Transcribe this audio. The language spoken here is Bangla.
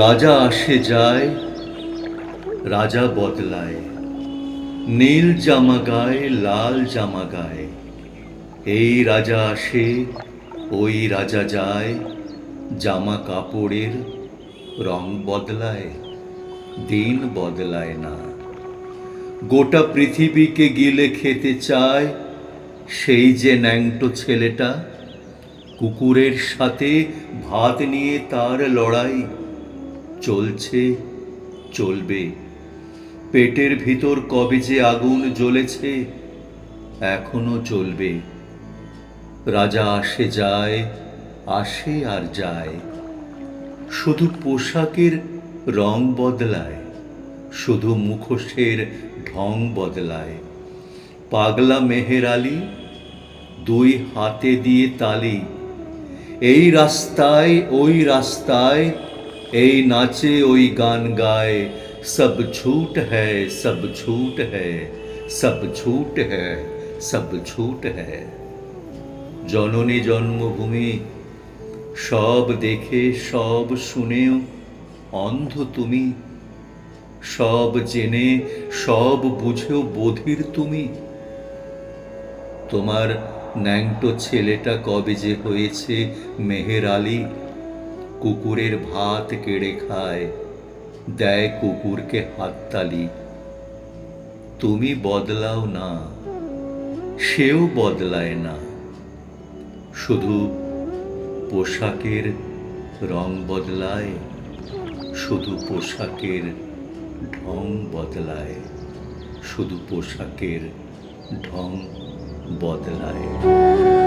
রাজা আসে যায়, রাজা বদলায়, নীল জামা গায়ে লাল জামা গায়ে। এই রাজা আসে, ওই রাজা যায়, জামা কাপড়ের রং বদলায়, দিন বদলায় না। গোটা পৃথিবীকে গিলে খেতে চায় সেই যে ন্যাংটো ছেলেটা, কুকুরের সাথে ভাত নিয়ে তার লড়াই চলছে, চলবে। পেটের ভিতর কবে যে আগুন জ্বলেছে, এখনো চলবে। রাজা আসে যায়, আসে আর যায়, শুধু পোশাকের রং বদলায়, শুধু মুখোশের ঢং বদলায়। পাগলা মেহের আলী দুই হাতে দিয়ে তালি, এই রাস্তায় ওই রাস্তায়, এই নাচে ওই গান গায়। সব ঝুট হ্যায়, সব ঝুট হ্যায়, সব ঝুট হ্যায়, সব ঝুট হ্যায়। জননী জন্মভূমি সব দেখে সব শুনেও অন্ধ তুমি, সব জেনে সব বুঝেও বধির তুমি। তোমার ন্যাংটো ছেলেটা কবে যে হয়েছে মেহের আলী, কুকুরের ভাত কেড়ে খায়, দেয় কুকুরকে হাততালি। তুমি বদলাও না, সেও বদলায় না, শুধু পোশাকের রং বদলায়, শুধু পোশাকের ঢং বদলায়, শুধু পোশাকের ঢং বদলায়।